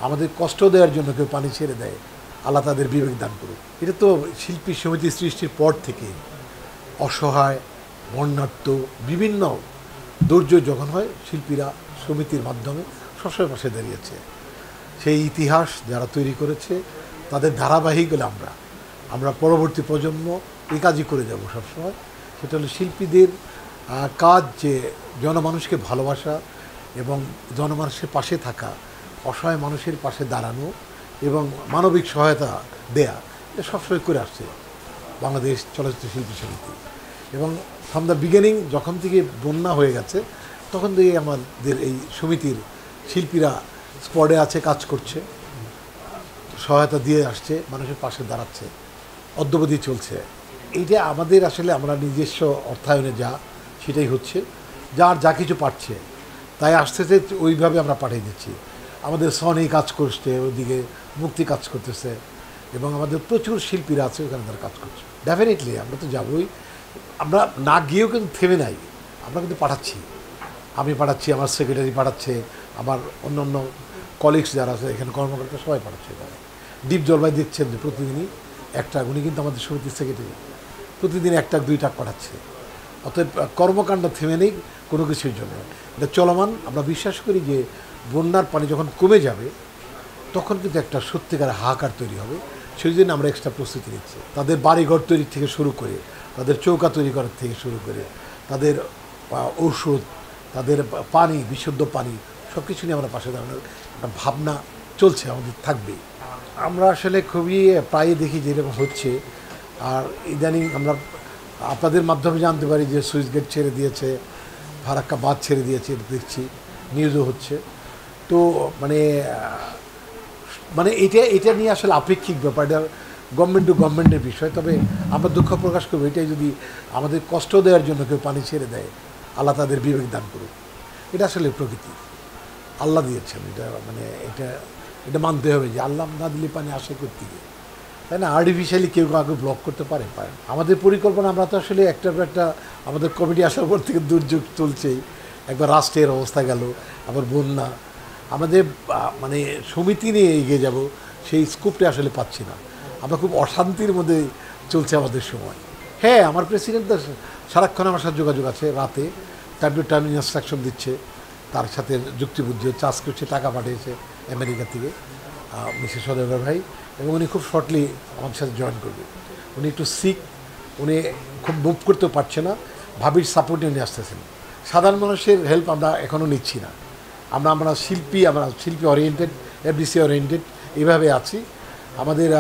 আমাদের কষ্ট দেওয়ার জন্য কেউ পানি ছেড়ে দেয়, আল্লাহ তাদের বিবেক দান করুক। এটা তো শিল্পী সমিতি সৃষ্টির পর থেকে অসহায়, বন্যার্থ, বিভিন্ন দুর্যোগ যখন হয় শিল্পীরা সমিতির মাধ্যমে সবসময় পাশে দাঁড়িয়েছে। সেই ইতিহাস যারা তৈরি করেছে তাদের ধারাবাহিক হলে আমরা পরবর্তী প্রজন্ম এই কাজই করে যাব সবসময়। সেটা হলো শিল্পীদের কাজ যে জনমানুষকে ভালোবাসা এবং জনমানুষের পাশে থাকা, অসহায় মানুষের পাশে দাঁড়ানো এবং মানবিক সহায়তা দেয়া, এটা সবসময় করে আসছে বাংলাদেশ চলচ্চিত্র শিল্পী সমিতি। এবং ফ্রম দ্য বিগিনিং যখন থেকে বন্যা হয়ে গেছে তখন থেকে আমাদের এই সমিতির শিল্পীরা স্পটে আছে, কাজ করছে, সহায়তা দিয়ে আসছে, মানুষের পাশে দাঁড়াচ্ছে, অদ্যাবধি চলছে। এইটা আমাদের আসলে আমরা নিজস্ব অর্থায়নে সেটাই হচ্ছে, যার যা কিছু পাচ্ছে তাই আসতেছে, ওইভাবে আমরা পাঠিয়ে দিচ্ছি। আমাদের সনি কাজ করছে, ওইদিকে মুক্তি কাজ করতেছে, এবং আমাদের প্রচুর শিল্পীরা আছে ওখানে তারা কাজ করছে। ডেফিনেটলি আমরা তো যাবই, আমরা না গিয়েও কিন্তু থেমে নাই, আমরা কিন্তু পাঠাচ্ছি। আমি পাঠাচ্ছি, আমার সেক্রেটারি পাঠাচ্ছে, আমার অন্য অন্য কলিগস যারা আছে এখানে কর্মকর্তা সবাই পাঠাচ্ছে। এখানে দীপ জলবাই দেখছেন যে প্রতিদিনই একটা, উনি কিন্তু আমাদের সমিতির সেক্রেটারি, প্রতিদিন একটা দুইটা পাঠাচ্ছে। অতএব কর্মকাণ্ড থেমে নেই কোনো কিছুর জন্য, এটা চলমান। আমরা বিশ্বাস করি যে বন্যার পানি যখন কমে যাবে তখন কিন্তু একটা সত্যিকার হাহাকার তৈরি হবে। সেই জন্য আমরা এক্সট্রা প্রস্তুতি নিচ্ছি। তাদের বাড়িঘর তৈরি থেকে শুরু করে, তাদের চৌকা তৈরি করার থেকে শুরু করে, তাদের ঔষধ, তাদের পানি, বিশুদ্ধ পানি, সব কিছু নিয়ে আমরা পাশে দাঁড়ানোর একটা ভাবনা চলছে, আমাদের থাকবেই। আমরা আসলে খুবই প্রায়ই দেখি যে এরকম হচ্ছে। আর ইদানিং আমরা আপনাদের মাধ্যমে জানতে পারি যে সুইচ গেট ছেড়ে দিয়েছে, ফারাক্কা বাঁধ ছেড়ে দিয়েছে, দেখছি নিউজও হচ্ছে। তো মানে এটা নিয়ে আসলে আপেক্ষিক ব্যাপার, এটা গভর্নমেন্ট টু গভর্নমেন্টের বিষয়। তবে আমরা দুঃখ প্রকাশ করবো এটাই, যদি আমাদের কষ্ট দেওয়ার জন্য কেউ পানি ছেড়ে দেয়, আল্লাহ তাদের বিবেক দান করুক। এটা আসলে প্রকৃতি, আল্লাহ দিয়েছেন। এটা মানতে হবে যে আল্লাহ না দিলে পানি আসে করতে গিয়ে, তাই না? আর্টিফিশিয়ালি কেউ কাউকে ব্লক করতে পারে। আমাদের পরিকল্পনা, আমরা তো আসলে একটা আমাদের কমিটি আসার পর থেকে দুর্যোগ চলছেই। একবার রাষ্ট্রের অবস্থা গেল, আবার বন্যা, আমাদের সমিতি নিয়ে এগিয়ে যাব সেই স্কোপটা আসলে পাচ্ছি না। আমরা খুব অশান্তির মধ্যে চলছে আমাদের সময়। হ্যাঁ, আমার প্রেসিডেন্ট সারাক্ষণ আমার সাথে যোগাযোগ আছে, রাতে টাইম ইনস্ট্রাকশন দিচ্ছে, তার সাথে যুক্তিবুদ্ধি হচ্ছে। আজকে টাকা পাঠিয়েছে আমেরিকা থেকে মিসেস সদাগর ভাই, এবং উনি খুব শর্টলি আমাদের সাথে জয়েন করবে। উনি একটু সিক, উনি খুব মুভ করতেও পারছে না, ভাবির সাপোর্টে উনি আসতেছেন। সাধারণ মানুষের হেল্প আমরা এখনও নিচ্ছি না। আমরা শিল্পী ওরিয়েন্টেড, এফডিসি ওরিয়েন্টেড, এইভাবে আছি। আমাদের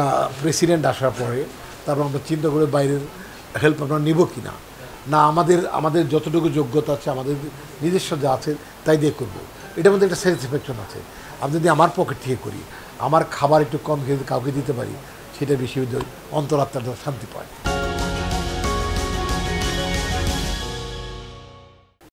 প্রেসিডেন্ট আসার পরে তারপর আমরা চিন্তা করে বাইরের হেল্প আমরা নেব কি না, আমাদের যতটুকু যোগ্যতা আছে, আমাদের নিজস্ব যা আছে তাই দিয়ে করবো। এটার মধ্যে একটা স্যাটিসফ্যাকশন আছে। আমি যদি আমার পকেট থেকে করি, আমার খাবার একটু কম খেয়ে কাউকে দিতে পারি, সেটা বেশি অন্তরাত্মাটা শান্তি পায়।